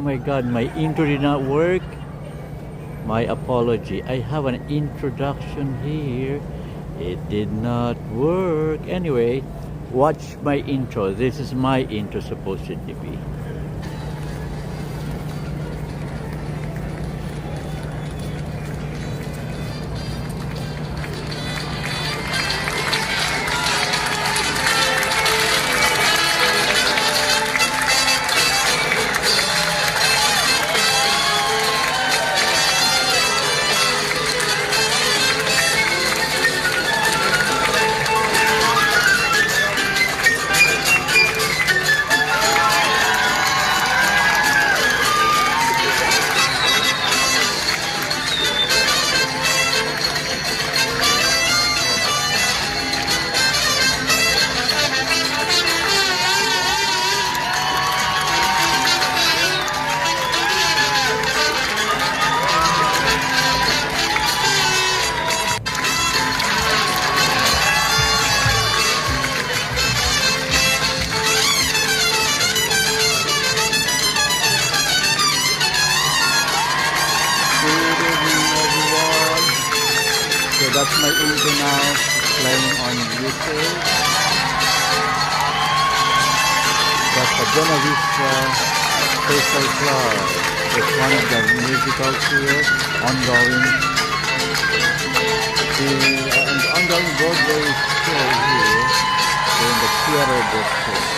my God, my intro did not work. My apology. I have an introduction here. It did not work. Anyway, watch my intro. This is my intro supposed to be. That's my intro now, playing on YouTube. That's the Buenavista Social Club. It's one of the musical tours ongoing. The ongoing Broadway show here in the theater district.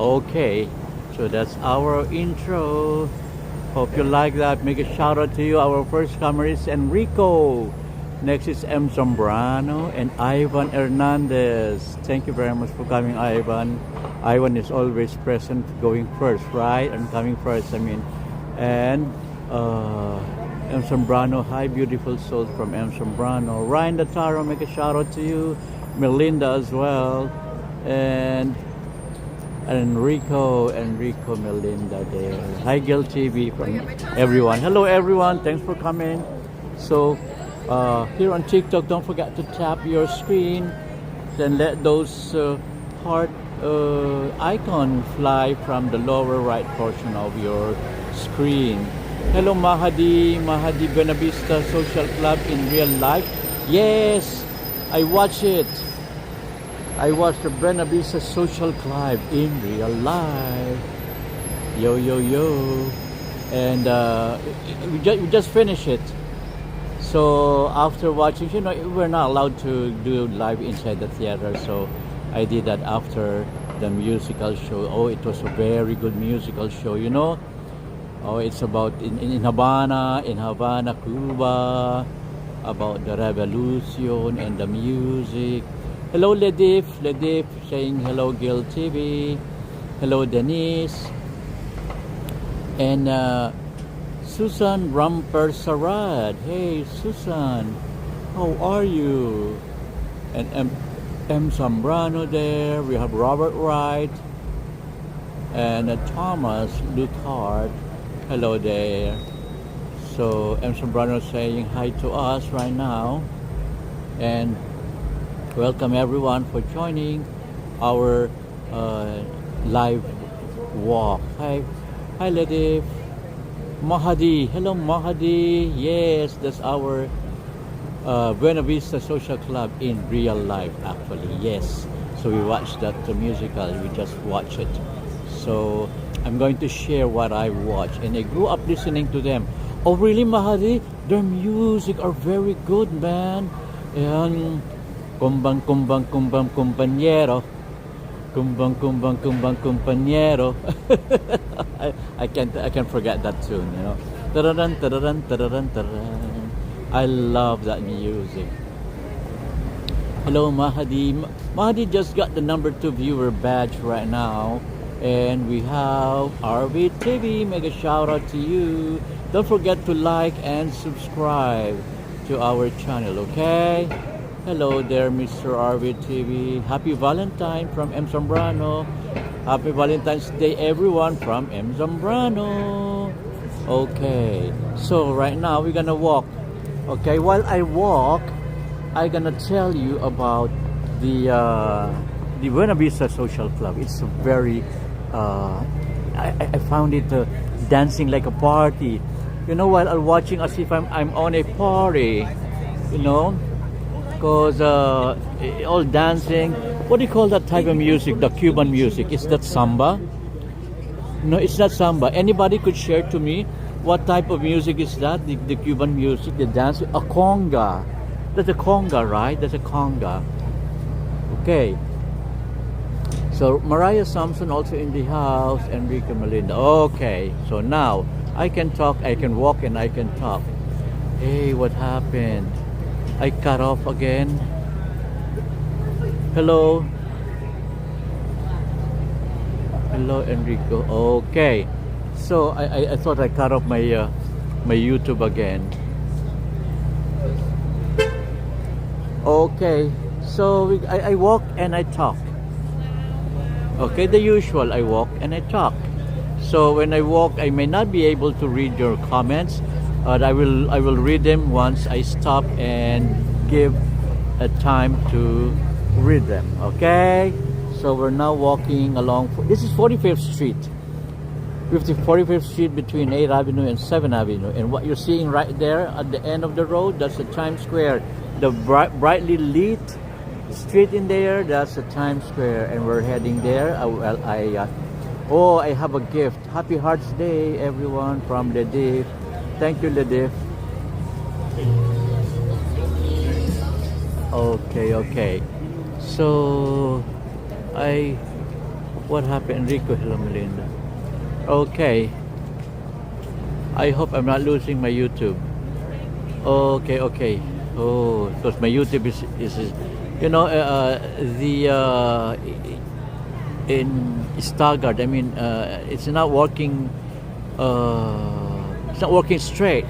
Okay, so that's our intro. Hope you like that. Make a shout out to you. Our first comer is Enrico. Next is M. Zambrano and Ivan Hernandez. Thank you very much for coming, Ivan. Ivan is always present, going first, right? And coming first, I mean. And M. Zambrano, hi, beautiful souls from M. Zambrano. Ryan Dataro, make a shout out to you. Melinda as well. And Enrico, Melinda there. Hi, Gil TV from everyone. Hello, everyone. Thanks for coming. So, here on TikTok, don't forget to tap your screen. Then let those heart icon fly from the lower right portion of your screen. Hello, Mahadi Buenavista Social Club in real life. Yes, I watch it. I watched the Buenavista Social Club in real life. Yo, yo, yo. And we just finished it. So after watching, you know, we're not allowed to do live inside the theater. So I did that after the musical show. Oh, it was a very good musical show, you know. Oh, it's about in Havana, Cuba, about the revolution and the music. Hello, Ledif saying hello, Gil TV. Hello, Denise. And Susan Rampersarad. Hey, Susan, how are you? And M. Zambrano there. We have Robert Wright. And Thomas Luthard. Hello there. So, M. Zambrano saying hi to us right now. And welcome everyone for joining our live walk. Hi Ledif. Mahadi. Hello, Mahadi. Yes, that's our Buenavista Social Club in real life, actually. Yes. So we watched that musical. We just watched it. So I'm going to share what I watched. And I grew up listening to them. Oh, really, Mahadi? Their music are very good, man. And kumbang compañero. Kumbang compañero. I can't forget that tune, you know. Tararan, tararan, tararan, tararan. I love that music. Hello, Mahadi. Mahadi just got the number 2 viewer badge right now. And we have RV TV. Mega shout out to you. Don't forget to like and subscribe to our channel, okay? Hello there, Mr. RV TV. Happy Valentine from M. Zambrano. Happy Valentine's Day, everyone, from M. Zambrano. Okay, so right now we're gonna walk. Okay, while I walk, I'm gonna tell you about the Buenavista Social Club. It's a very I found it dancing like a party. You know, while I'm watching as if I'm on a party. You know, because all dancing. What do you call that type of music? The Cuban music. Is that samba? No, it's not samba. Anybody could share to me what type of music is that? The Cuban music, the dance, a conga. That's a conga, right? That's a conga. Okay. So Mariah Sampson also in the house, Enrique Melinda. Okay. So now I can talk, I can walk, and I can talk. Hey, what happened? I cut off again. Hello. Hello, Enrico. Okay. So I thought I cut off my my YouTube again. Okay. So I walk and I talk. Okay, the usual. I walk and I talk. So when I walk, I may not be able to read your comments, but I will read them once I stop and give a time to read them. Okay. So we're now walking along. This is 45th Street. 45th Street between 8th Avenue and 7th Avenue. And what you're seeing right there at the end of the road, that's the Times Square. The brightly lit street in there, that's the Times Square. And we're heading there. I have a gift. Happy Hearts Day, everyone, from Ledif. Thank you, Ledif. Okay. So, what happened? Enrico, hello, Melinda. Okay. I hope I'm not losing my YouTube. Okay. Oh, because my YouTube is you know, in staggered. I mean, it's not working. It's not working straight.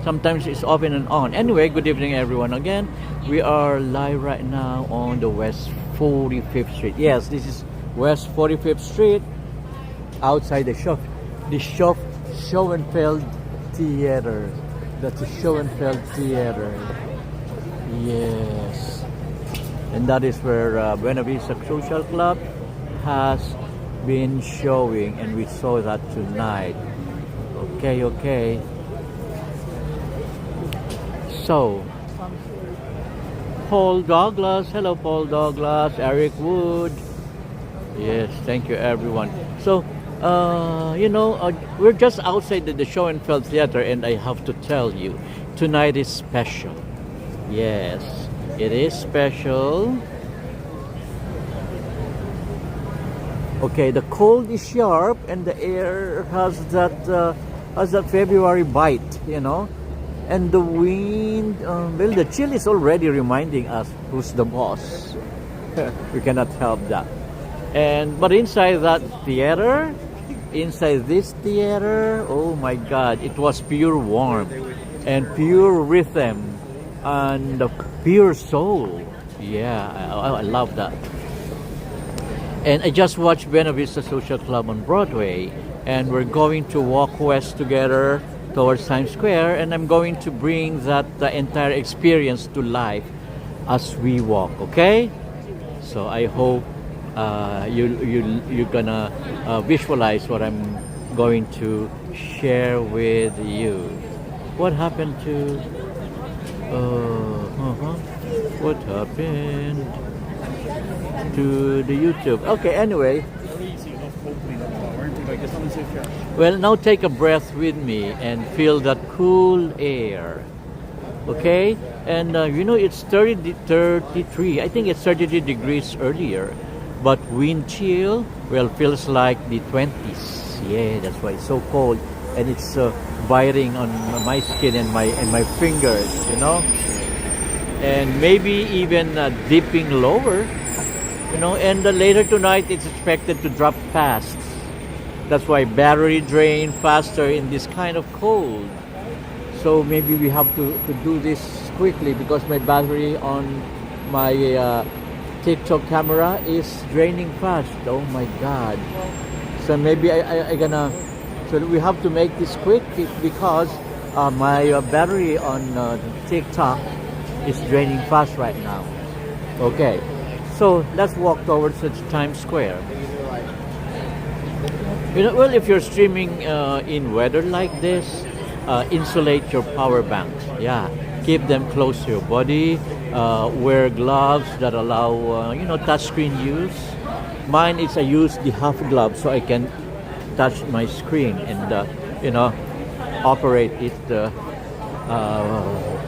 Sometimes it's off and on. Anyway, good evening, everyone. Again, we are live right now on the West 45th Street. Yes, this is West 45th Street, outside the Schoenfeld Theatre. That's the Schoenfeld Theatre. Yes, and that is where Buenavista Social Club has been showing, and we saw that tonight. Okay. So, Paul Douglas, hello Paul Douglas, Eric Wood. Yes, thank you everyone. So, we're just outside the Schoenfeld Theatre, and I have to tell you, tonight is special. Yes, it is special. Okay, the cold is sharp, and the air has that February bite, you know. And the wind, the chill is already reminding us who's the boss. We cannot help that. But inside that theater, inside this theater, oh my God, it was pure warmth and pure rhythm and pure soul. Yeah, I love that. And I just watched Buenavista Social Club on Broadway, and we're going to walk west together towards Times Square, and I'm going to bring that entire experience to life as we walk. Okay, so I hope you're gonna visualize what I'm going to share with you. What happened to what happened to the YouTube? Okay, anyway. Well, now take a breath with me and feel that cool air. Okay? And it's 33. I think it's 33 degrees earlier. But wind chill, well, feels like the 20s. Yeah, that's why it's so cold. And it's biting on my skin and my fingers, you know? and maybe even dipping lower, you know, and later tonight it's expected to drop fast. That's why battery drain faster in this kind of cold. So maybe we have to do this quickly because my battery on my TikTok camera is draining fast. Oh my God. So maybe I gonna, so we have to make this quick because my battery on TikTok is draining fast right now. Okay, so let's walk towards Times Square. You know, well, if you're streaming in weather like this, insulate your power banks. Yeah, keep them close to your body. Wear gloves that allow you know, touchscreen use. Mine is I use the half glove so I can touch my screen and you know, operate it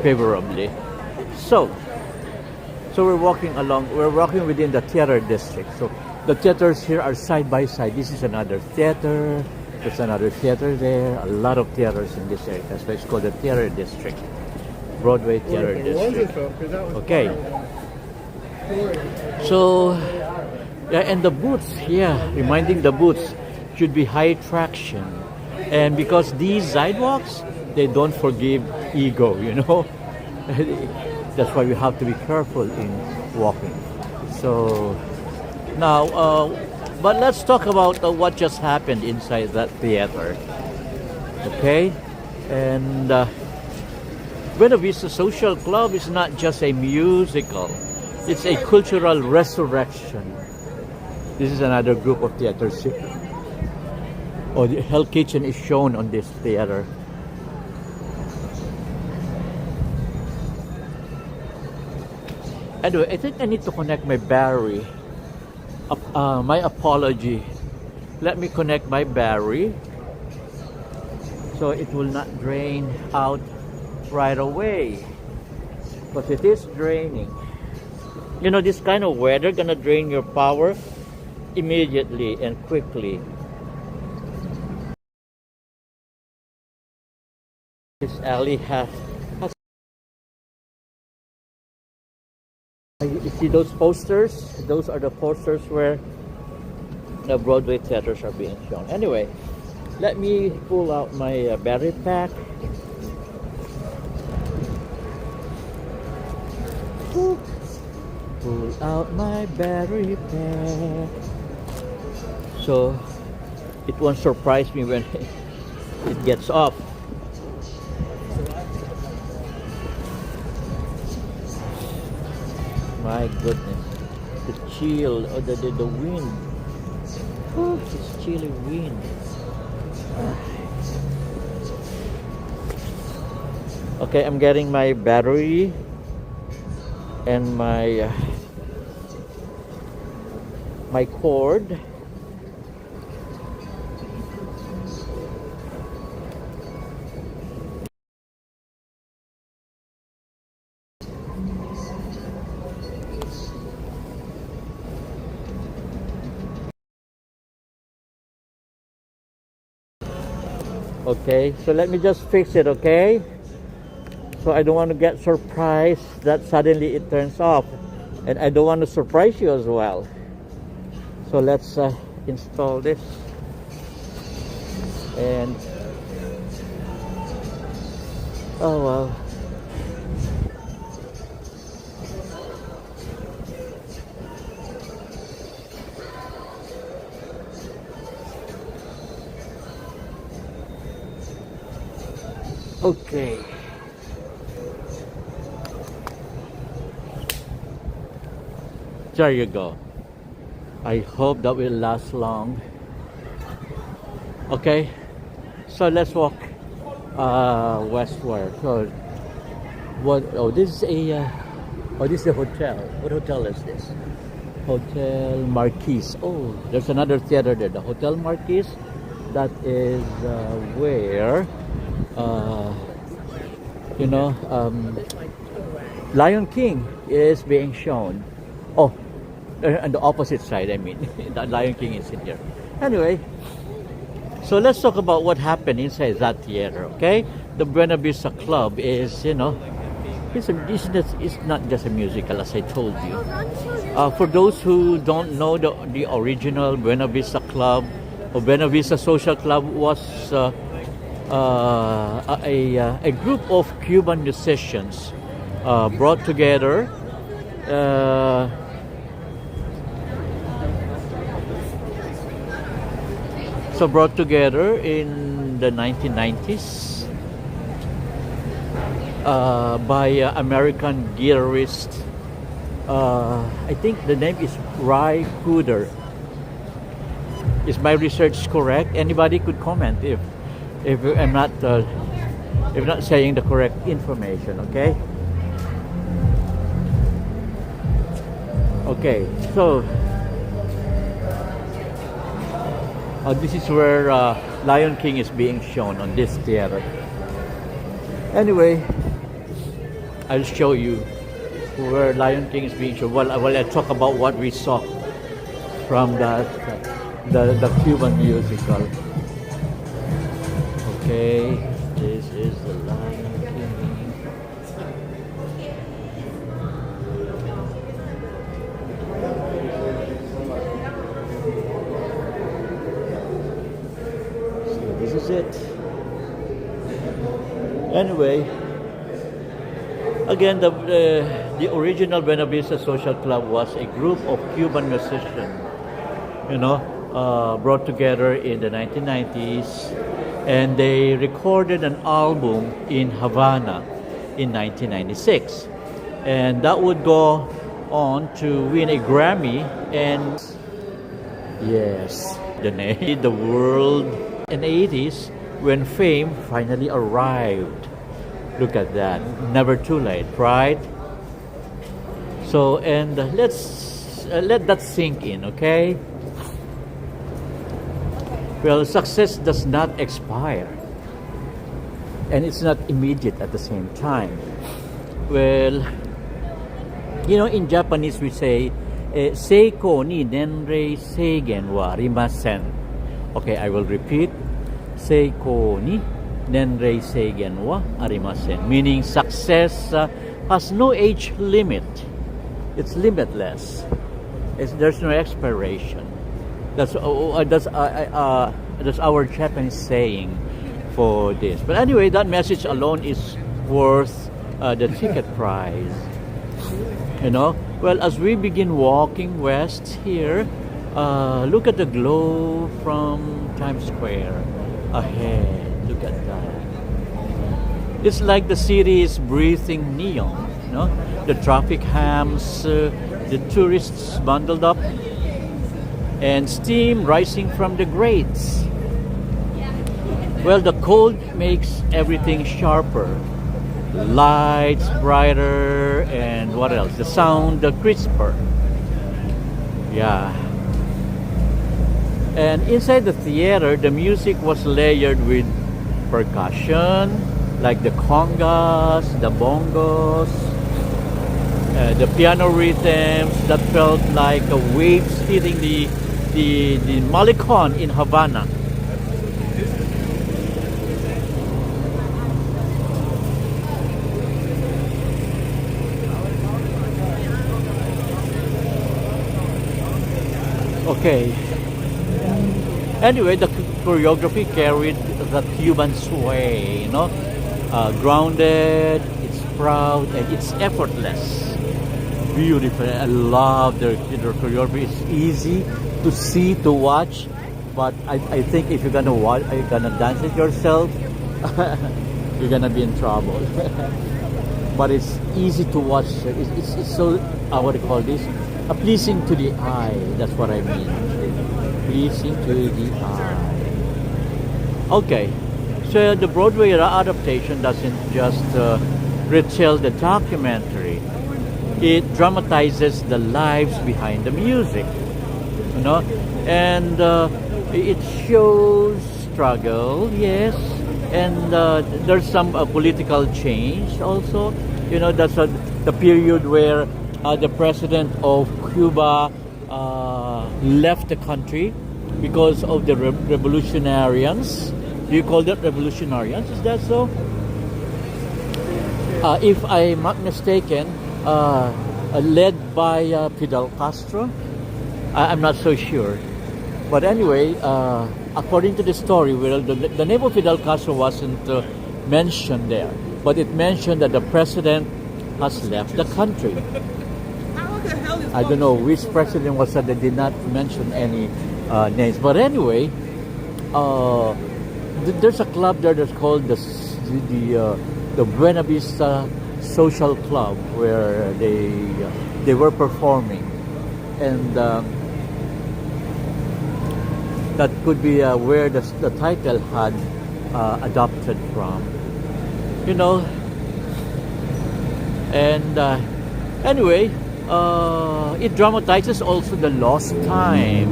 favorably. So we're walking along. We're walking within the theater district. So the theaters here are side by side. This is another theater. There's another theater there. A lot of theaters in this area. That's why it's called the theater district. Broadway Theater District. Okay. So, yeah, and the booths, yeah, reminding the booths should be high traction. And because these sidewalks, they don't forgive ego, you know. That's why we have to be careful in walking. So, now, but let's talk about what just happened inside that theater. Okay? And Buenavista Social Club is not just a musical. It's a cultural resurrection. This is another group of theaters. Oh, the Hell Kitchen is shown on this theater. Anyway, I think I need to connect my battery. My apology. Let me connect my battery so it will not drain out right away, because it is draining. You know, this kind of weather gonna drain your power immediately and quickly. This alley has you see those posters? Those are the posters where the Broadway theaters are being shown. Anyway, let me pull out my battery pack. Pull out my battery pack. So it won't surprise me when it gets off. My goodness, the chill, or the wind. Oh, this chilly wind. Okay, I'm getting my battery and my cord. Okay, so let me just fix it, okay? So I don't want to get surprised that suddenly it turns off, and I don't want to surprise you as well. So let's install this, and oh well. Okay. There you go. I hope that will last long. Okay. So let's walk westward. So what, oh, this is a this is a hotel. What hotel is this? Hotel Marquis. Oh, there's another theater there, the Hotel Marquis. That is where you know, Lion King is being shown. Oh, on the opposite side, I mean. The Lion King is in here. Anyway, so let's talk about what happened inside that theater, okay? The Buenavista Club is, you know, it's not just a musical, as I told you. For those who don't know, the original Buenavista Club or Buenavista Social Club was a group of Cuban musicians brought together. Brought together in the 1990s by American guitarist. I think the name is Ry Cooder. Is my research correct? Anybody could comment if I'm not saying the correct information. Okay. Okay. So. This is where Lion King is being shown on this theater. Anyway, I'll show you where Lion King is being shown. Well, I talk about what we saw from the Cuban musical. Okay, this is the Lion King. This is it. Anyway, again, the original Buenavista Social Club was a group of Cuban musicians, brought together in the 1990s, and they recorded an album in Havana in 1996, and that would go on to win a Grammy. And yes, the world in the 80s when fame finally arrived. Look at that. Never too late, right? So, and let's let that sink in, okay? Well, success does not expire, and it's not immediate at the same time. Well, in Japanese we say seiko ni nenrei seigen wa arimasen. Okay, I will repeat. Seiko ni nenrei seigen wa arimasen. Meaning success has no age limit. It's limitless. There's no expiration. That's our Japanese saying for this. But anyway, that message alone is worth the ticket price. Well, as we begin walking west here, look at the glow from Times Square ahead. Look at that. It's like the city is breathing neon. The traffic hams, the tourists bundled up, and steam rising from the grates. Well, the cold makes everything sharper. Lights brighter, and what else? The sound crisper. Yeah. And inside the theater, the music was layered with percussion, like the congas, the bongos, the piano rhythms that felt like waves hitting the Malecon in Havana. Okay. Anyway, the choreography carried the Cuban sway, grounded, it's proud, and it's effortless. Beautiful. I love their choreography. It's easy to see, to watch, but I think if you're gonna dance it yourself, you're gonna be in trouble. But it's easy to watch. It's so what do you call this? Pleasing to the eye. That's what I mean. Pleasing to the eye. Okay, so the Broadway adaptation doesn't just retell the documentary. It dramatizes the lives behind the music, and it shows struggle, yes, and there's some political change also. That's the period where the president of Cuba left the country because of the revolutionaries. Do you call that revolutionaries? Is that so? if I'm not mistaken, led by Fidel Castro. I'm not so sure. But anyway, according to the story, well, the name of Fidel Castro wasn't mentioned there, but it mentioned that the president has left the country. I don't know which president was that. They did not mention any names. But anyway, there's a club there that's called the Buenavista Social Club, where they were performing, and that could be where the title had adopted from, you know. And anyway, it dramatizes also the lost time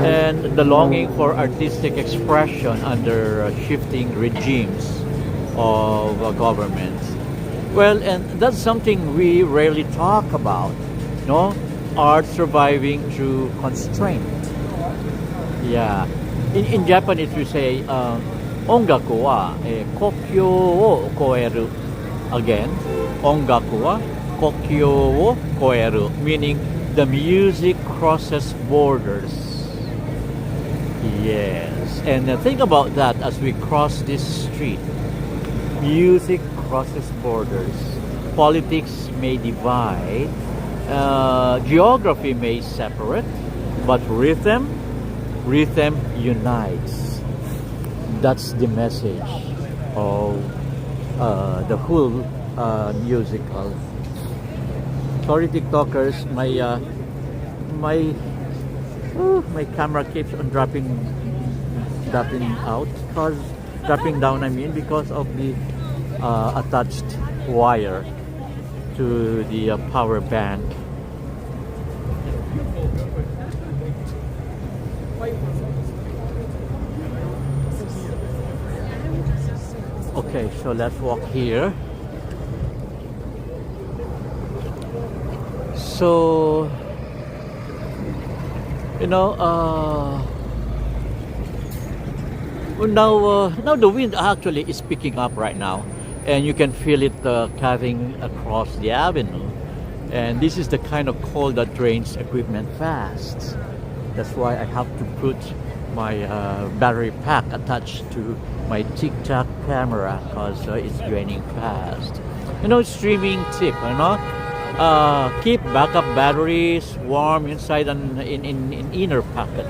and the longing for artistic expression under shifting regimes of governments. Well, and that's something we rarely talk about, no? Art surviving through constraint. Yeah. In Japanese we say, 音楽は、国境を越える. Again, 音楽は国境を越える, meaning the music crosses borders. Yes. And think about that as we cross this street. Music crosses borders. Politics may divide. Geography may separate. But rhythm unites. That's the message of the whole musical. Sorry, TikTokers, my camera keeps on dropping down. I mean, because of the attached wire to the power bank. Okay, so let's walk here. So, you know, now the wind actually is picking up right now, and you can feel it cutting across the avenue. And this is the kind of cold that drains equipment fast. That's why I have to put my battery pack attached to my TikTok camera, because it's draining fast. You know, streaming tip, you know, keep backup batteries warm inside an in inner pocket,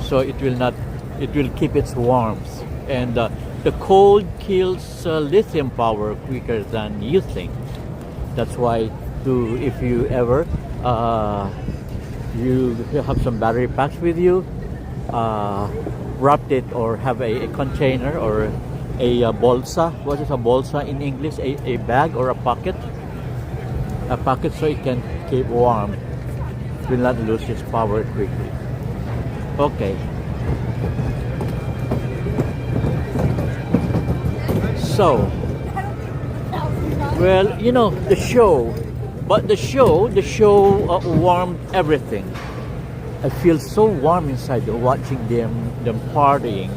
so it will keep its warmth. And the cold kills lithium power quicker than you think. That's why if you ever you have some battery packs with you, wrap it or have a container or a bolsa. What is a bolsa in English? A bag or a pocket? A pocket, so it can keep warm. It will not lose its power quickly. Okay. So, well, you know, the show warmed everything. I feel so warm inside watching them partying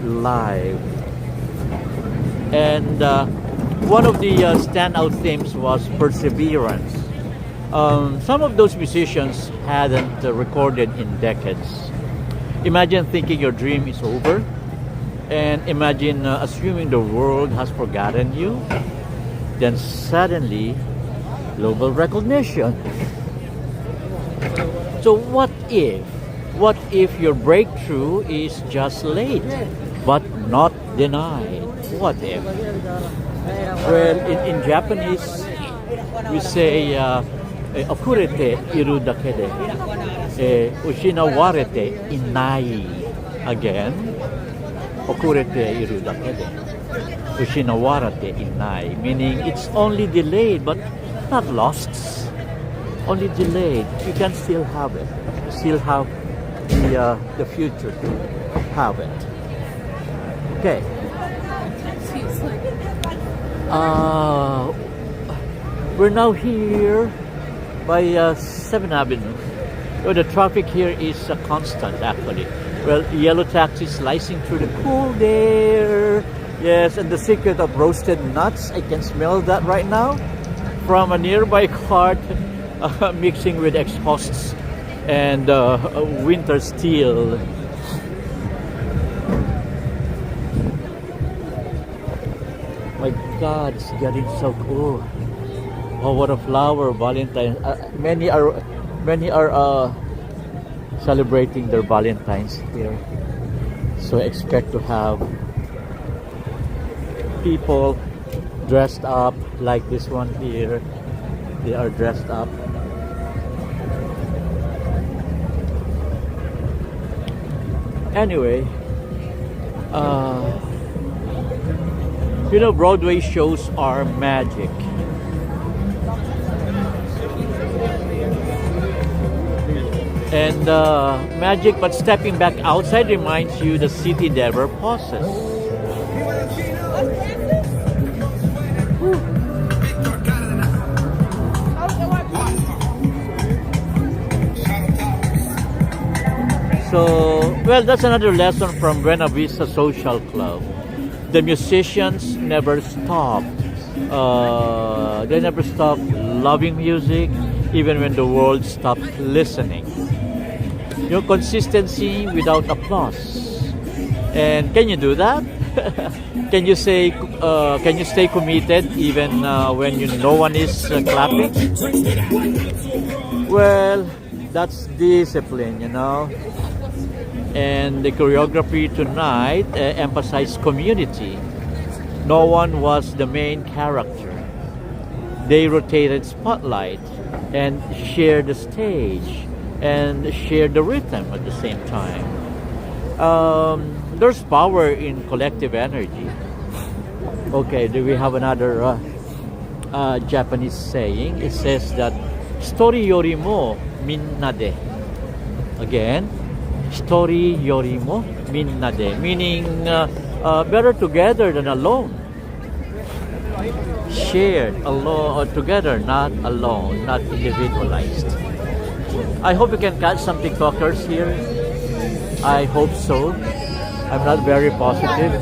live. And one of the standout themes was perseverance. Some of those musicians hadn't recorded in decades. Imagine thinking your dream is over, and imagine assuming the world has forgotten you. Then suddenly, global recognition. So what if your breakthrough is just late, but not denied? What if? Well, in Japanese, we say, okurete iru dake de, ushinawarete inai. Again, okurete iru dake de, ushinawarete inai. Meaning, it's only delayed, but not lost. Only delayed. You can still have it. Still have the future to have it. Okay. We're now here by 7th Avenue. Well, the traffic here is constant actually. Well, yellow taxis slicing through the cool air. Yes, and the secret of roasted nuts, I can smell that right now from a nearby cart mixing with exhausts and winter steel. My God, it's getting so cool. Oh, what a flower, Valentine. Many are celebrating their Valentines here. So expect to have people dressed up like this one here. They are dressed up. Anyway, you know, Broadway shows are magic. And magic, but stepping back outside reminds you the city never pauses. So, well, that's another lesson from Buenavista Social Club. The musicians never stop. They never stop loving music, even when the world stops listening. Your consistency without applause. And can you do that? Can you say? Can you stay committed even when no one is clapping? Well, that's discipline, you know. And the choreography tonight emphasized community. No one was the main character. They rotated spotlight and shared the stage and shared the rhythm at the same time. There's power in collective energy. Okay, do we have another Japanese saying? It says that "story yorimo minna de." Again, "story yorimo minna de," meaning better together than alone. Shared alone, together, not alone, not individualized. I hope you can catch some TikTokers here. I hope so. I'm not very positive.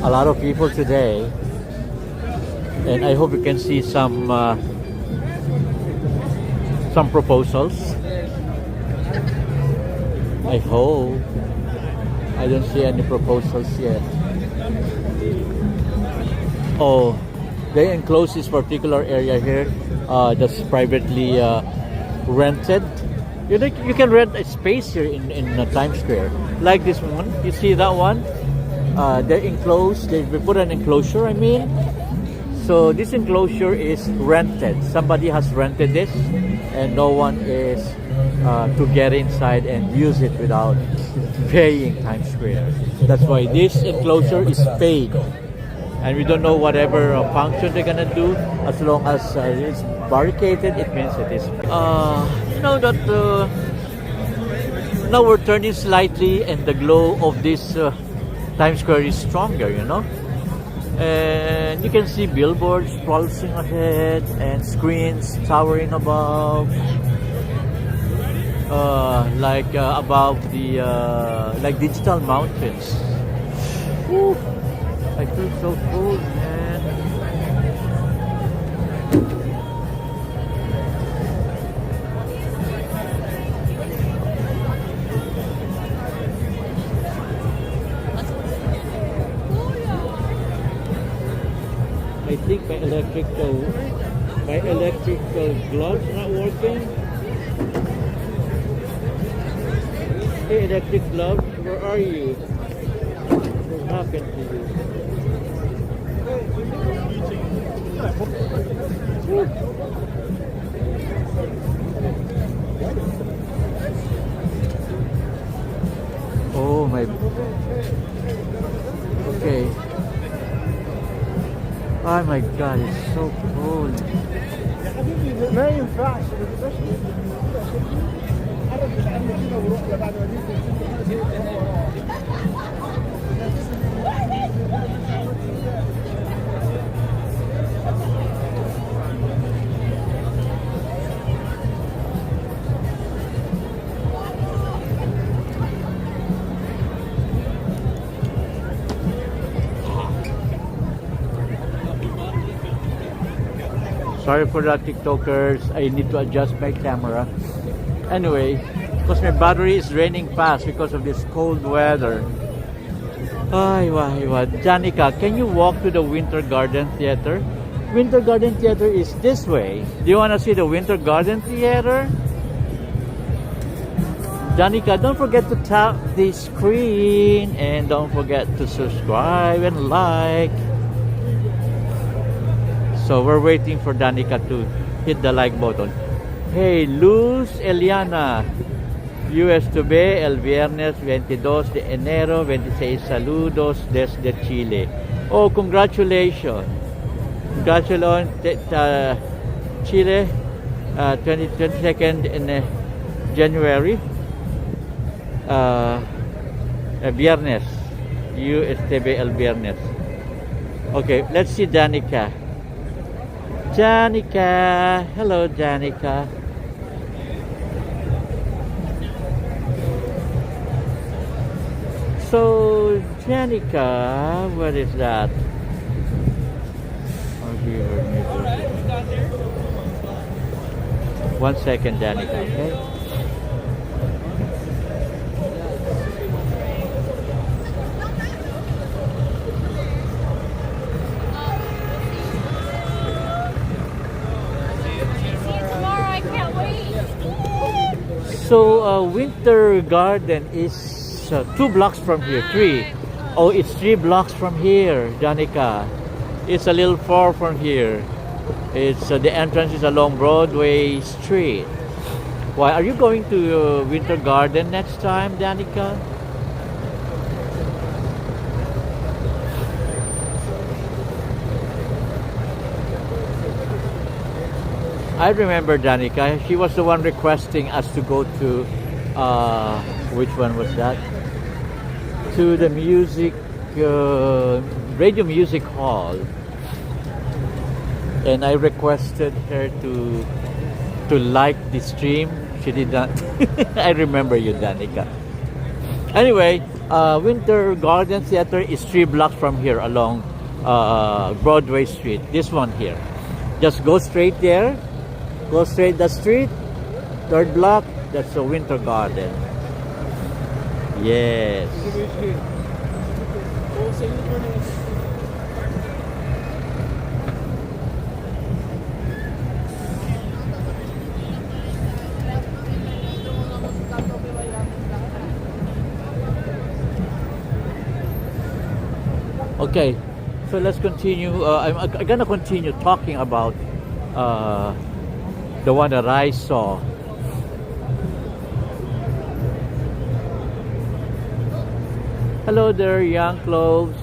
A lot of people today, and I hope you can see some proposals. I hope. I don't see any proposals yet. Oh, they enclose this particular area here that's privately rented. You know, you can rent a space here in Times Square, like this one. You see that one? They're enclosed. They put an enclosure. I mean, so this enclosure is rented. Somebody has rented this, and no one is to get inside and use it without paying Times Square. That's why this enclosure is paid, and we don't know whatever function they're gonna do. As long as it's barricaded, it means it is. You know that now we're turning slightly, and the glow of this Times Square is stronger. You know. And you can see billboards pulsing ahead and screens towering above, above the like digital mountains. Woo. I feel so cold, man. I think my electrical gloves not working. Hey, electric gloves, where are you? What happened to you? Oh my. Okay. Oh my God, it's so cold. ما ينفعش. Sorry for the TikTokers. I need to adjust my camera. Anyway, because my battery is draining fast because of this cold weather. Ay, wah. Janica, can you walk to the Winter Garden Theater? Winter Garden Theater is this way. Do you want to see the Winter Garden Theater? Janica, don't forget to tap the screen and don't forget to subscribe and like. So we're waiting for Danica to hit the like button. Hey, Luz Eliana, US to be el viernes 22 de enero 26 saludos desde Chile. Oh, congratulations. Congratulations, Chile, 22nd in January. Viernes. USTB el viernes. Okay, let's see Danica. Janica, hello Janica. So Janica, what is that? One second, Janica, okay? So Winter Garden is 2 blocks from here. 3. Oh, it's 3 blocks from here, Danica. It's a little far from here. It's the entrance is along Broadway Street. Why are you going to Winter Garden next time, Danica? I remember Danica. She was the one requesting us to go to which one was that? To the music radio music hall. And I requested her to like the stream. She did not. I remember you, Danica. Anyway, Winter Garden Theater is 3 blocks from here along Broadway Street. This one here. Just go straight there. Go straight the street. 3rd block. That's the Winter Garden. Yes. Okay, so let's continue. I'm gonna continue talking about the one that I saw. Hello there, Young Cloves.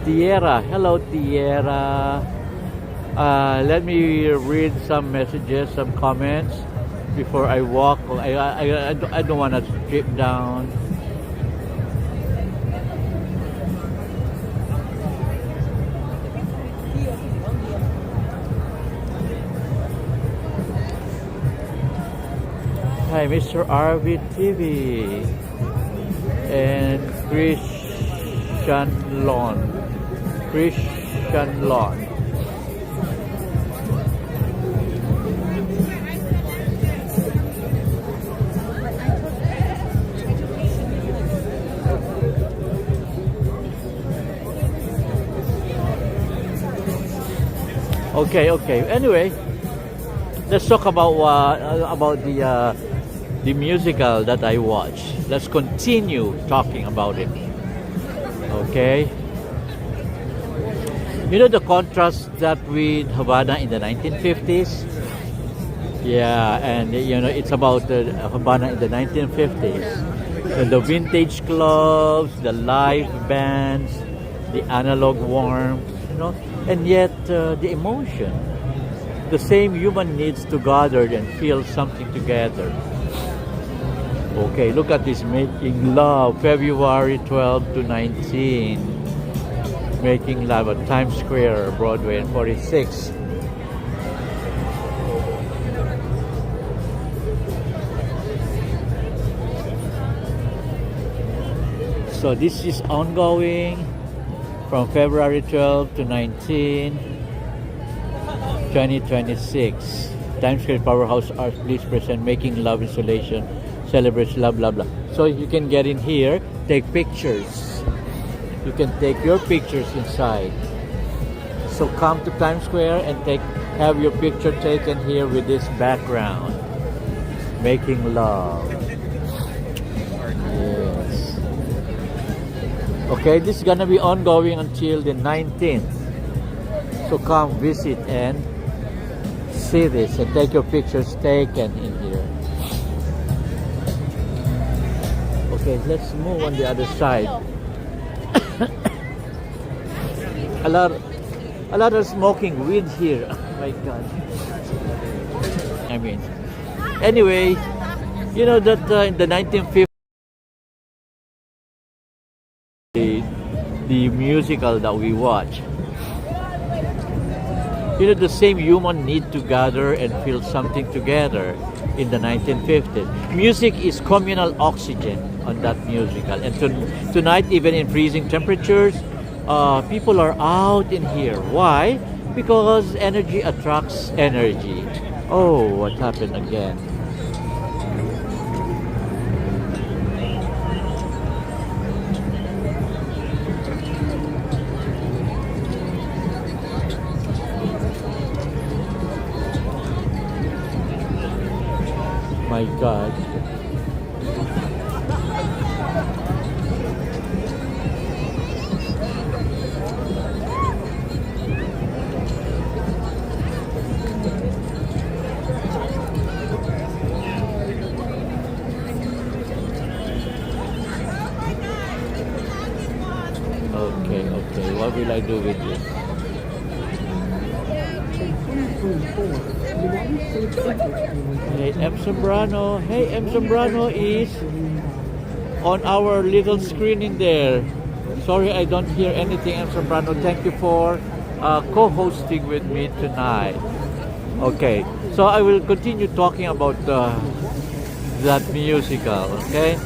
Tierra, hello Tierra. Let me read some messages, some comments before I walk. I don't want to strip down. Hi, Mr. RV TV and Christian Lon. Okay. Anyway, let's talk about the musical that I watched. Let's continue talking about it. Okay. You know the contrast that with Havana in the 1950s? Yeah, and you know it's about Havana in the 1950s. So the vintage clubs, the live bands, the analog warmth, you know, and yet the emotion, the same human needs to gather and feel something together. Okay, look at this, Making Love, February 12 to 19. Making Love at Times Square, Broadway and 46. So this is ongoing. from February 12 to 19, 2026. Times Square Powerhouse Arts, please present Making Love Installation, celebrates blah blah blah. So you can get in here, take pictures. You can take your pictures inside. So come to Times Square and have your picture taken here with this background. Making love. Yes. Okay, this is gonna be ongoing until the 19th. So come visit and see this and take your pictures taken in here. Okay, let's move on the other side. a lot of smoking weed here. Oh my God. I mean, anyway, you know that in the 1950s, the musical that we watch, you know, the same human need to gather and feel something together in the 1950s. Music is communal oxygen on that musical. And tonight, even in freezing temperatures, people are out in here. Why? Because energy attracts energy. Oh, what happened again? My God. Okay, what will I do with this? Hey, M. Zambrano. Hey, M. Zambrano is on our little screen in there. Sorry, I don't hear anything, M. Zambrano. Thank you for co-hosting with me tonight. Okay, so I will continue talking about that musical, okay?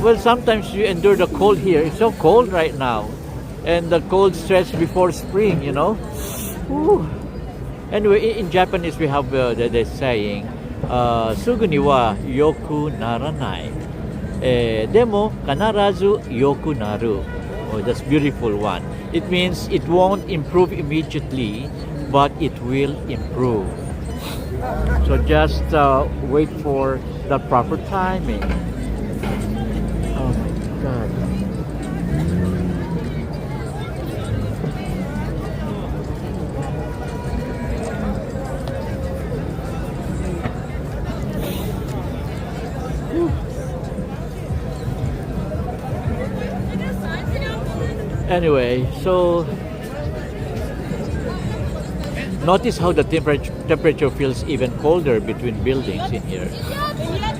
Well, sometimes you endure the cold here. It's so cold right now. And the cold stretch before spring, you know? Whew. Anyway, in Japanese we have the saying, sugu ni wa yoku naranai. Demo kanarazu yoku naru. Oh, that's beautiful one. It means it won't improve immediately, but it will improve. So just wait for the proper timing. Oh my God. Anyway, so notice how the temperature feels even colder between buildings in here.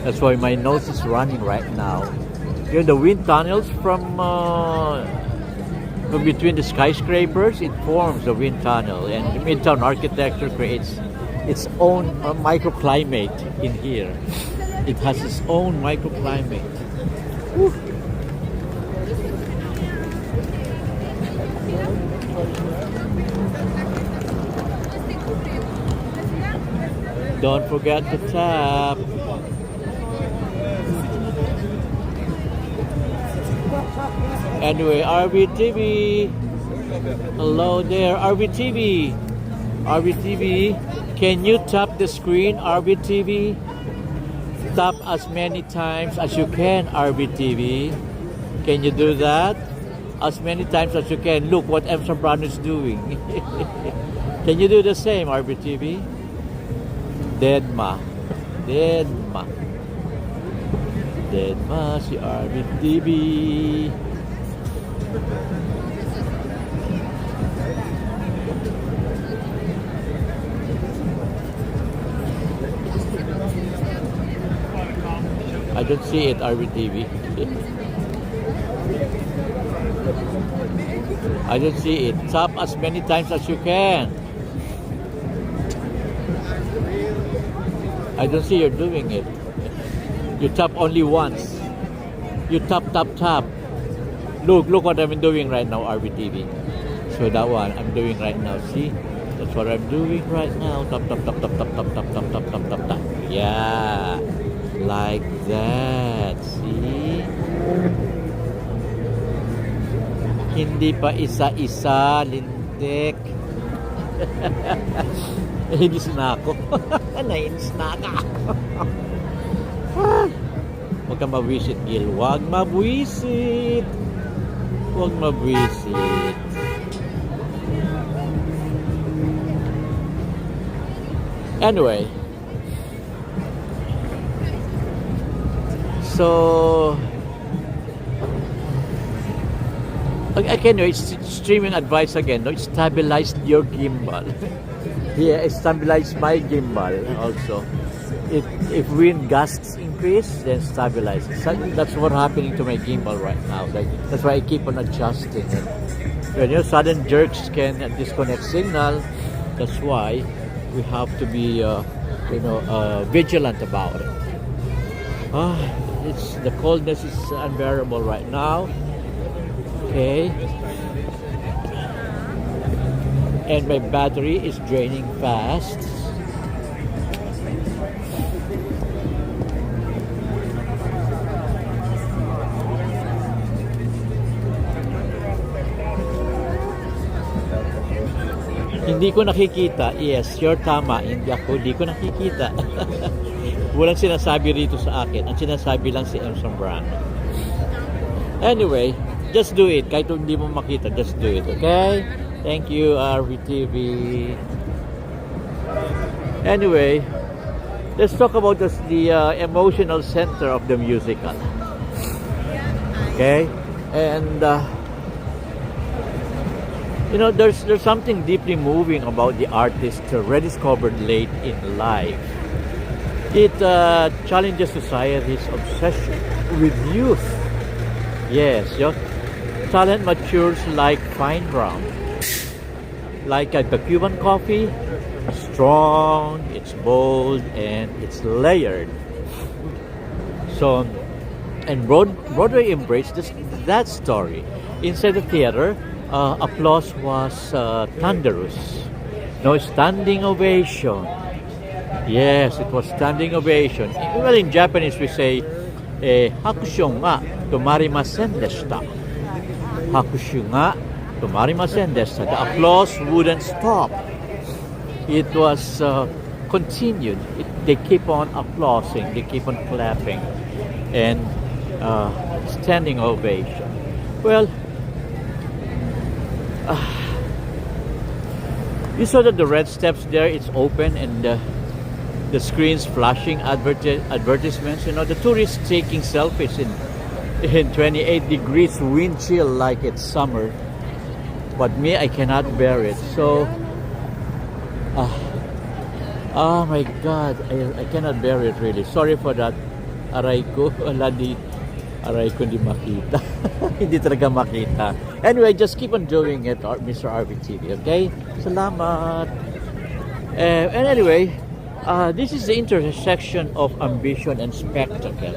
That's why my nose is running right now. You know, the wind tunnels from between the skyscrapers, it forms a wind tunnel, and the Midtown architecture creates its own microclimate in here. It has its own microclimate. Whew. Don't forget to tap. Anyway, RBTV. Hello there, RBTV. RBTV, can you tap the screen, RBTV? Tap as many times as you can, RBTV. Can you do that? As many times as you can. Look what M. Zambrano is doing. Can you do the same, RBTV? Deadma. Deadma. Deadma si RBTV. I don't see it, RBTV. I don't see it. Tap as many times as you can. I don't see you're doing it. You tap only once. You tap, tap, tap. Look what I'm doing right now, RBTV. So that one I'm doing right now. See, that's what I'm doing right now. Tap tap tap tap tap tap tap tap tap tap tap tap. Yeah, like that. See. Hindi pa isa-isa, lintik. Inis na ako. Nainis na ako. Huwag kang mabwisit, Gil. Huwag mabwisit. Huwag mabwisit. Anyway. So... Again, it's streaming advice again. No? Stabilize your gimbal. Yeah, stabilize my gimbal also. If wind gusts increase, then stabilize. That's what's happening to my gimbal right now. That's why I keep on adjusting it. When sudden jerks can disconnect signal, that's why we have to be vigilant about it. The coldness is unbearable right now. Okay, and my battery is draining fast. Hindi ko nakikita. Yes, you're tama. Hindi ko nakikita. Walang sinasabi rito sa akin. Ang sinasabi lang si M. Sombrano. Anyway, just do it. Kahit hindi mo makita, just do it. Okay? Thank you, RVTV. Anyway, let's talk about the emotional center of the musical. Okay? And, there's something deeply moving about the artist rediscovered late in life. It challenges society's obsession with youth. Yes, talent matures like fine rum. Like the Cuban coffee, strong, it's bold, and it's layered. So, and Broadway embraced that story. Inside the theater, applause was thunderous. No standing ovation. Yes, it was standing ovation. Well, in Japanese we say, hakushu ga tomarimasen deshita. Hakushu ga tomarimasen deshita. The applause wouldn't stop. It was continued. They keep on applauding. They keep on clapping. And standing ovation. Well, you saw that the red steps there, it's open, and the screens flashing advertisements. The tourists taking selfies in 28 degrees wind chill like it's summer. But me, I cannot bear it. So, oh my God, I cannot bear it really. Sorry for that. Aray ko, aray ko hindi makita. Hindi talaga makita. Anyway, just keep on doing it, Mr. RVTV, okay? Salamat. And anyway, this is the intersection of ambition and spectacle.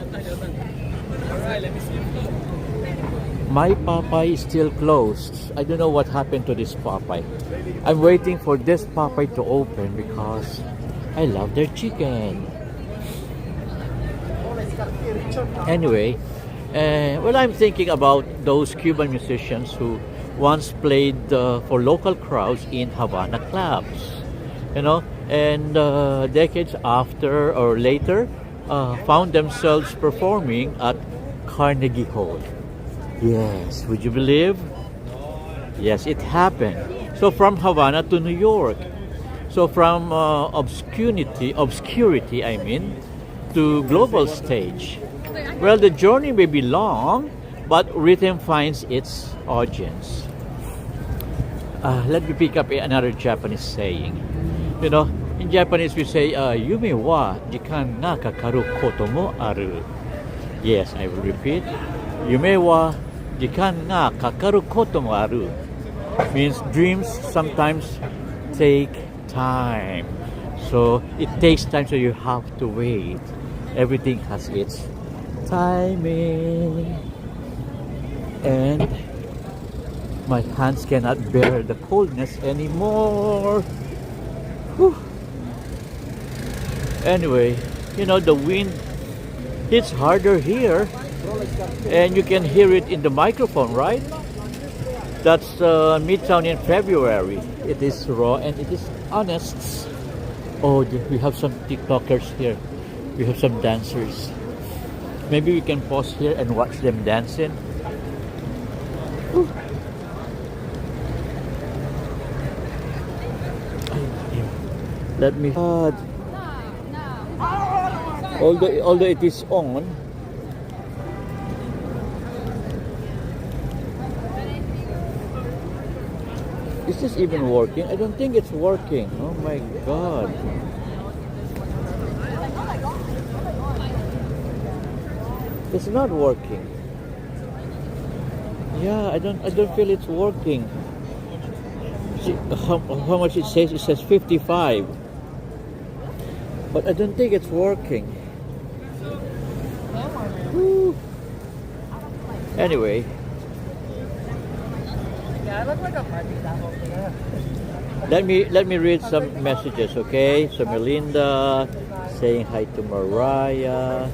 My Popeye is still closed. I don't know what happened to this Popeye. I'm waiting for this Popeye to open because I love their chicken. Anyway, well, I'm thinking about those Cuban musicians who once played for local crowds in Havana clubs, and decades after or later found themselves performing at Carnegie Hall. Yes, would you believe? Yes, it happened. So from Havana to New York. So from obscurity, to global stage. Well, the journey may be long, but rhythm finds its audience. Let me pick up another Japanese saying. In Japanese we say, "Yume wa jikan ga kakaru koto mo aru." Yes, I will repeat. Yume wa jikan ga kakaru koto mo aru. Means dreams sometimes take time. So it takes time, so you have to wait. Everything has its timing. And my hands cannot bear the coldness anymore. Whew. Anyway, you know, the wind hits harder here, and you can hear it in the microphone, right? That's Midtown in February. It is raw and it is honest. Oh, we have some TikTokers here. We have some dancers. Maybe we can pause here and watch them dancing. Whew. Let me. Although it is on, is this even working? I don't think it's working. Oh my god! It's not working. Yeah, I don't feel it's working. See, how much it says? It says 55. But I don't think it's working. Woo. Anyway. Yeah, I look like a party doll over there. Let me read some messages, okay? So Melinda saying hi to Mariah.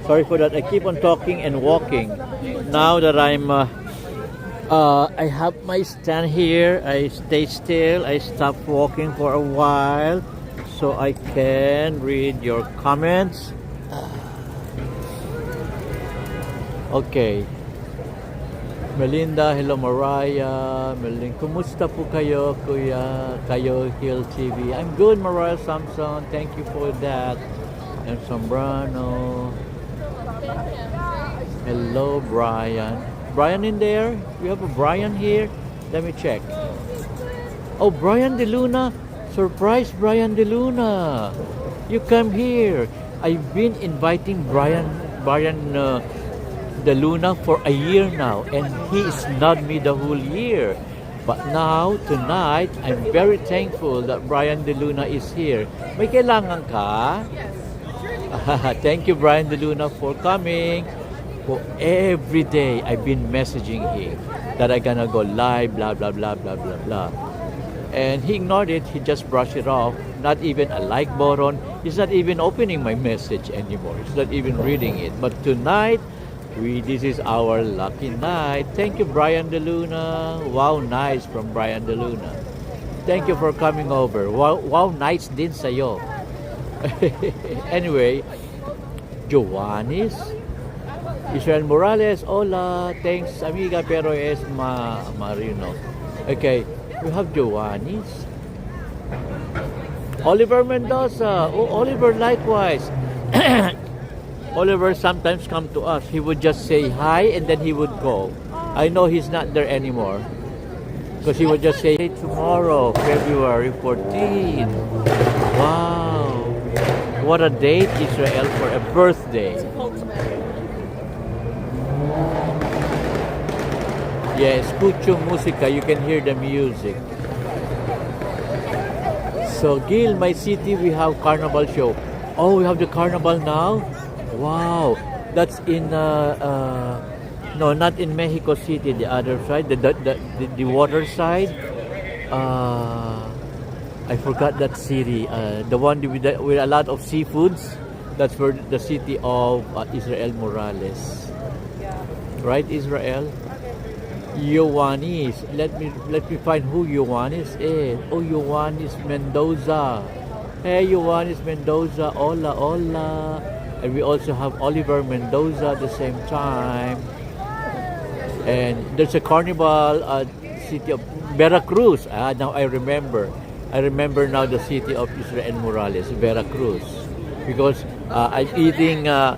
Sorry for that. I keep on talking and walking. Now that I'm I have my stand here, I stay still. I stop walking for a while so I can read your comments. Okay. Melinda, hello Mariah. Melinda, kumusta po kayo, Kuya? Kayo Hill TV. I'm good, Mariah Samson. Thank you for that. And Sombrano. Hello, Brian. Brian in there? You have a Brian here? Let me check. Oh, Brian De Luna. Surprise, Brian De Luna. You come here. I've been inviting Brian De Luna for a year now, and he snubbed me the whole year. But now, tonight, I'm very thankful that Brian De Luna is here. May kailangan ka? Yes. Thank you, Brian De Luna, for coming. For every day, I've been messaging him that I'm gonna go live, blah, blah, blah, blah, blah, blah. And he ignored it. He just brushed it off. Not even a like button. He's not even opening my message anymore. He's not even reading it. But tonight, this is our lucky night. Thank you, Brian De Luna. Wow, nice from Brian De Luna. Thank you for coming over. Wow, nice din sa'yo. Anyway, Joannis, Israel Morales, hola. Thanks, amiga, pero es Marino. Okay, we have Joannis. Oliver Mendoza. Oh, Oliver, likewise. Oliver sometimes come to us. He would just say hi and then he would go. I know he's not there anymore because he would just say hey, tomorrow, February 14. Wow, what a date, Israel, for a birthday. Yes, escucho música. You can hear the music. So, Gil, my city, we have carnival show. Oh, we have the carnival now. Wow, that's in no, not in Mexico City, the other side, the water side. I forgot that city. The one with a lot of seafoods. That's for the city of Israel Morales. Right, Israel? Ioannis. Let me find who Ioannis is. Oh, Ioannis Mendoza. Hey, Ioannis Mendoza. Hola, hola. And we also have Oliver Mendoza at the same time. And there's a carnival at city of Veracruz. Now I remember. I remember now the city of Israel Morales, Veracruz. Because I'm eating, the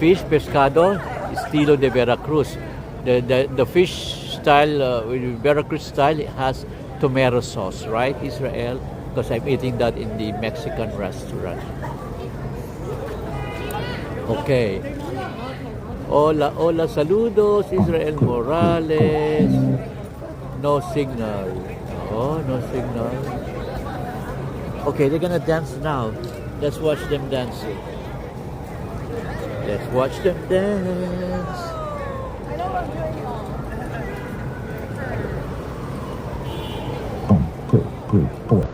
fish, pescado, estilo de Veracruz. The fish style, Veracruz style, has tomato sauce, right, Israel? Because I'm eating that in the Mexican restaurant. Okay. Hola, hola, saludos, Israel Morales. No signal. Oh, no signal. Okay, they're gonna dance now. Let's watch them dancing. Let's watch them dance. Two, three, four.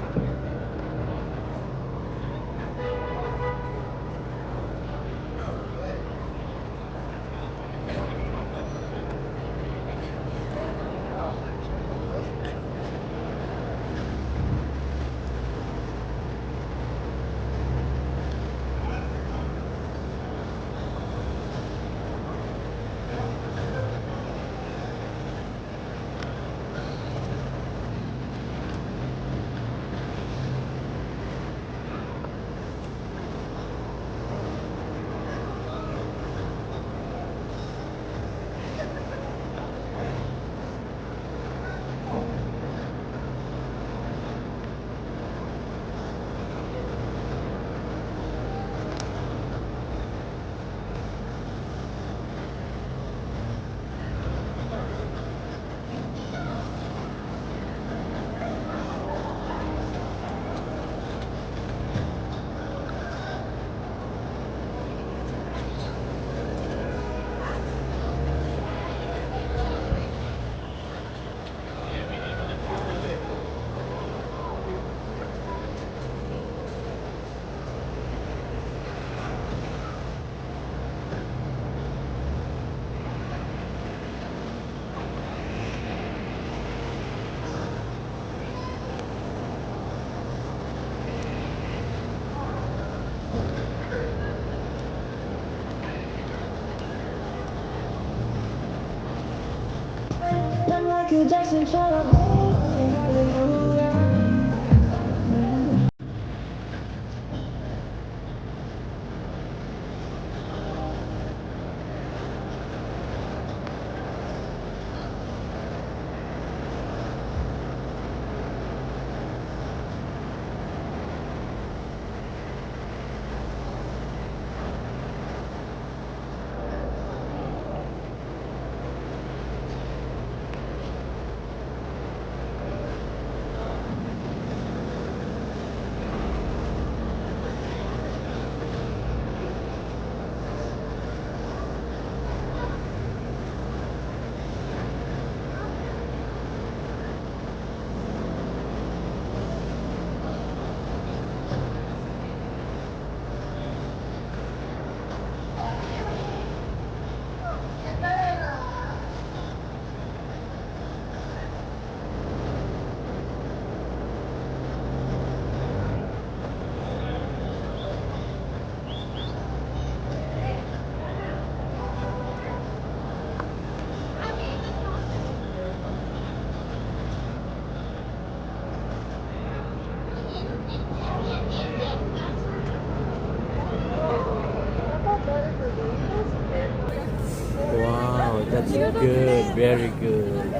Wow, that's good. Very good.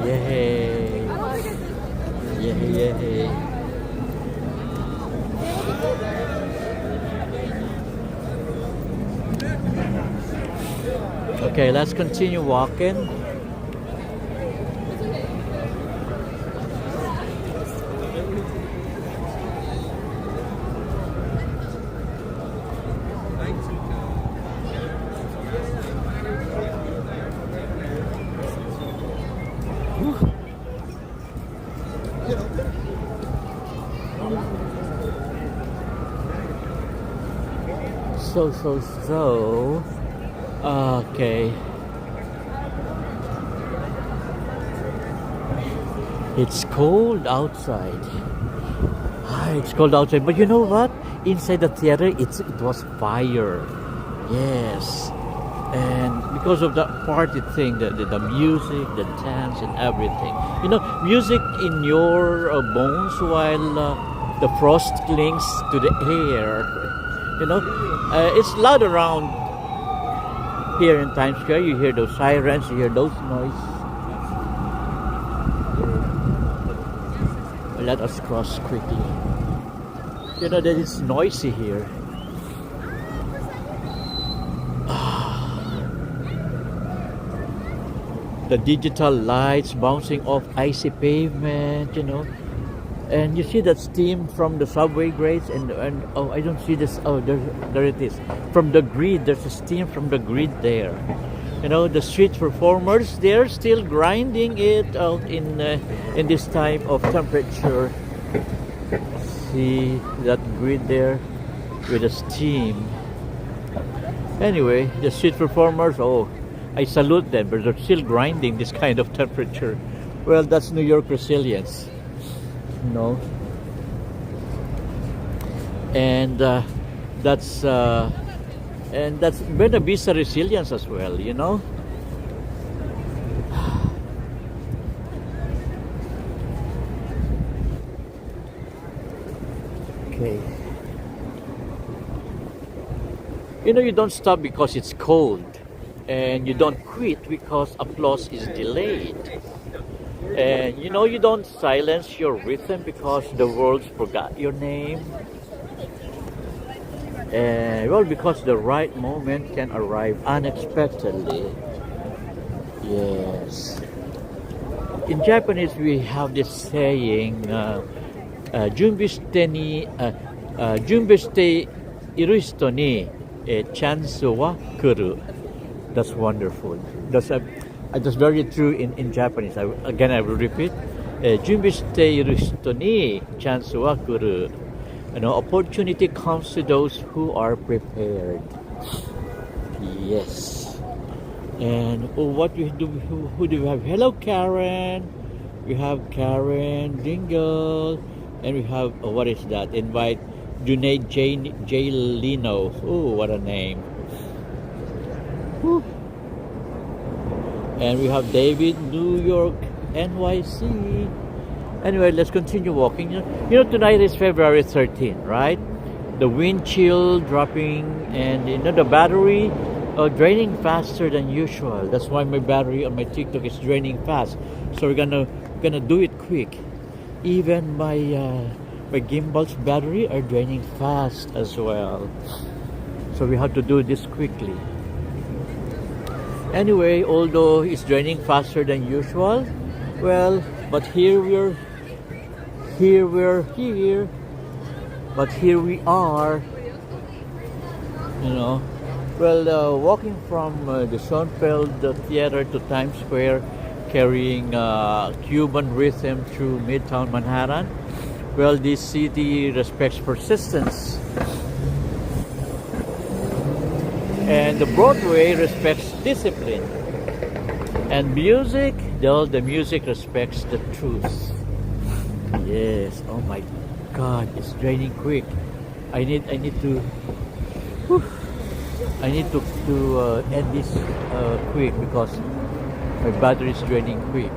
Yay. Yay, yay. Okay, let's continue walking. So, okay. It's cold outside. It's cold outside, but you know what? Inside the theater, it was fire. Yes, and because of that party thing, the music, the dance, and everything. You know, music in your bones while the frost clings to the air. You know, it's loud around here in Times Square. You hear those sirens, you hear those noise. Let us cross quickly. You know that it's noisy here. The digital lights bouncing off icy pavement, you know. And you see that steam from the subway grates and oh, I don't see this. Oh, there it is. From the grid, there's a steam from the grid there. You know, the street performers, they're still grinding it out in this type of temperature. See that grid there with the steam. Anyway, the street performers, oh, I salute them, but they're still grinding this kind of temperature. Well, that's New York resilience, you know. And that's Buenavista resilience as well, you know. Okay. You know, you don't stop because it's cold, and you don't quit because applause is delayed. And you know, you don't silence your rhythm because the world forgot your name. Well, because the right moment can arrive unexpectedly. Yes. In Japanese, we have this saying, "Junbishite iru hito ni chance wa kuru." That's wonderful. That's very true in Japanese. I will repeat. "Junbishite iru hito ni chance wa kuru." You know, opportunity comes to those who are prepared. Yes. And what we do? Who do we have? Hello, Karen. We have Karen Dingle, and we have what is that? Invite Junaid J Lino. Oh, what a name! Whew. And we have David, New York, NYC. Anyway, let's continue walking. You know, tonight is February 13, right? The wind chill dropping, and you know, the battery draining faster than usual. That's why my battery on my TikTok is draining fast. So we're gonna do it quick. Even my gimbal's battery are draining fast as well. So we have to do this quickly. Anyway, although it's draining faster than usual, well, but here we are, you know. Well, walking from the Schoenfeld Theatre to Times Square, carrying Cuban rhythm through Midtown Manhattan. Well, this city respects persistence, and the Broadway respects discipline, and music, though the music respects the truth. Yes. Oh my God, it's draining quick. I need to. Whew, I need to end this quick because my battery is draining quick.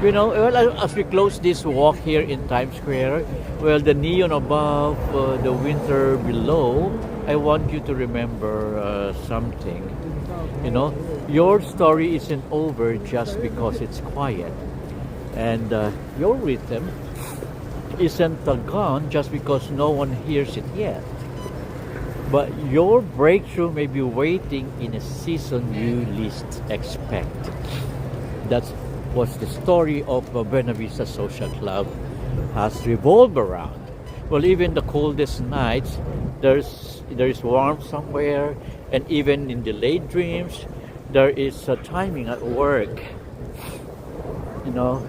You know, well, as we close this walk here in Times Square, well, the neon above, the winter below, I want you to remember something. You know, your story isn't over just because it's quiet. And your rhythm isn't gone just because no one hears it yet. But your breakthrough may be waiting in a season you least expect. That's what the story of Buenavista Social Club has revolved around. Well, even the coldest nights, there is warmth somewhere, and even in delayed dreams, there is a timing at work. You know,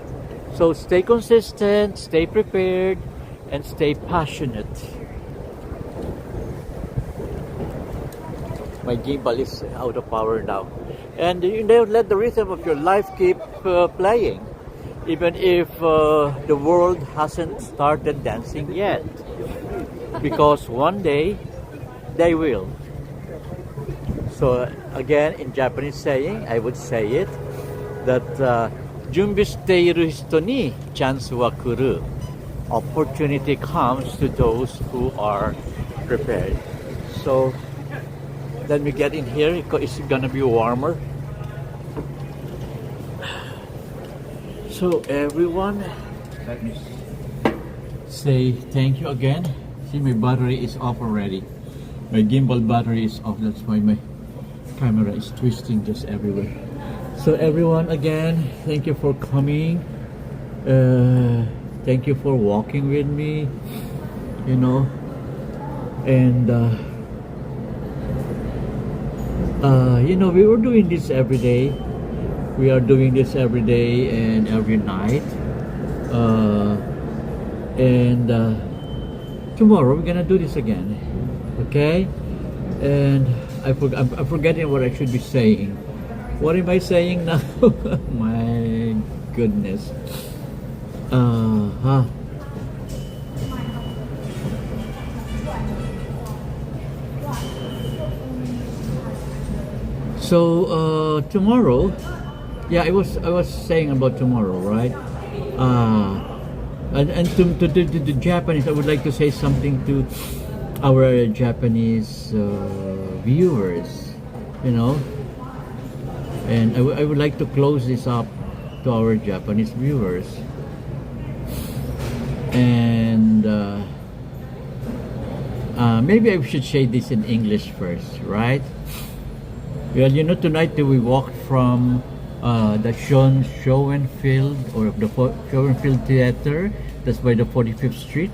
so stay consistent, stay prepared, and stay passionate. My gimbal is out of power now. And you know, let the rhythm of your life keep playing, even if the world hasn't started dancing yet. Because one day, they will. So again, in Japanese saying, I would say it, that Junbishiteiru hito ni chance wa kuru. Opportunity comes to those who are prepared. So, let me get in here. It's gonna be warmer. So everyone, let me say thank you again. See, my battery is off already. My gimbal battery is off. That's why my camera is twisting just everywhere. So everyone, again, thank you for coming. Thank you for walking with me. You know, and You know, we were doing this every day. We are doing this every day and every night. And tomorrow we're gonna do this again. Okay? And I'm forgetting what I should be saying. What am I saying now? My goodness. So tomorrow, yeah, I was saying about tomorrow, right? And to the Japanese, I would like to say something to our Japanese viewers, you know. And I would like to close this up to our Japanese viewers. And maybe I should say this in English first, right? Well, you know, tonight we walked from the Schoenfeld or the Schoenfeld Theatre. That's by the 45th Street,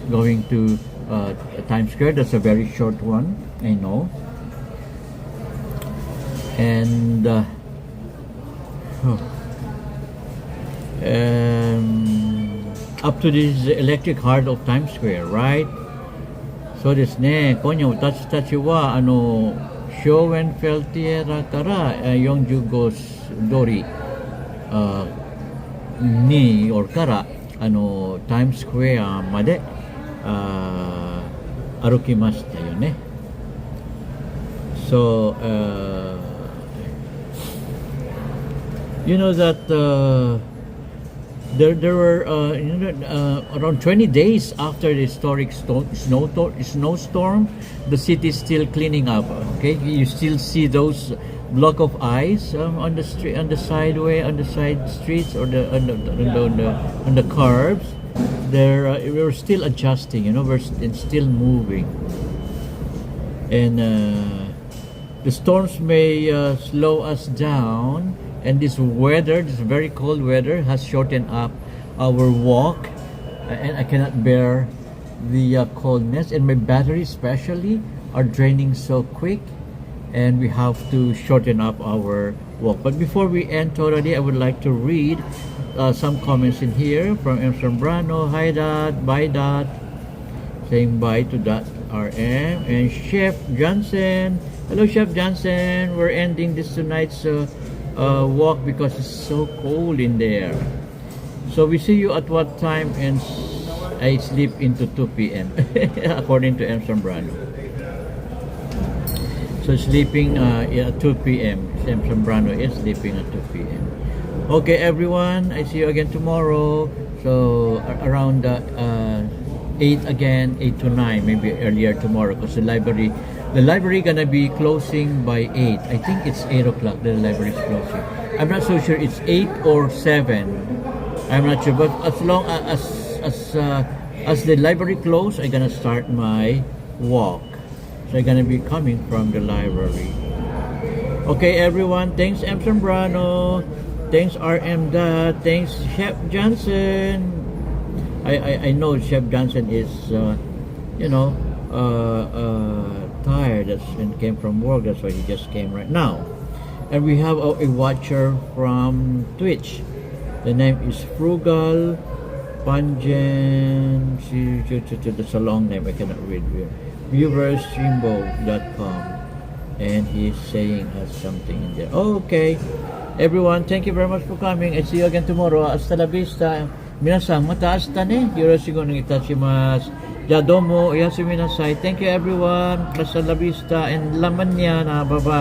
going to Times Square. That's a very short one, I know. And up to this electric heart of Times Square, right? So ですね、今夜私たちはSchoenfeld Theatre から45通りにからタイムスクエアまで歩きましたよね。So you know that there were around 20 days after the historic snowstorm, the city is still cleaning up. Okay, you still see those block of ice on the street, on the sideway, on the side streets, or on the curbs. We're still adjusting. You know, we're still moving, and the storms may slow us down. And this weather, this very cold weather, has shortened up our walk, and I cannot bear the coldness. And my batteries, especially, are draining so quick, and we have to shorten up our walk. But before we end totally, I would like to read some comments in here from M. Sombrano. Hi, Dad. Bye, Dad. Saying bye to Dad RM and Chef Johnson. Hello, Chef Johnson. We're ending this tonight's walk because it's so cold in there. So we see you at what time? And I sleep into 2 p.m. according to M. Sombrano. So sleeping at 2 p.m. M. Sombrano is sleeping at 2 p.m. Okay, everyone. I see you again tomorrow. So around 8 again, 8 to 9, maybe earlier tomorrow, because the library gonna be closing by 8. I think it's 8 o'clock the library is closing. I'm not so sure it's 8 or 7. I'm not sure, but as long as the library close, I'm gonna start my walk. So I'm gonna be coming from the library. Okay, everyone. Thanks, M. Sombrano. Thanks, RM Dad. Thanks, Chef Johnson. I know Chef Johnson is, tired and came from work. That's why he just came right now. And we have a watcher from Twitch. The name is Frugal Panjan. That's a long name, I cannot read here. Viewerstreambo.com, and he's saying us something in there. Okay, everyone, thank you very much for coming. I see you again tomorrow. Hasta la vista. Minasan, mataas ta ne. Yoroshigo nang itashimasu. Ya domo, oyasuminasai. Thank you, everyone. Hasta la vista and laman niya na. Bye-bye.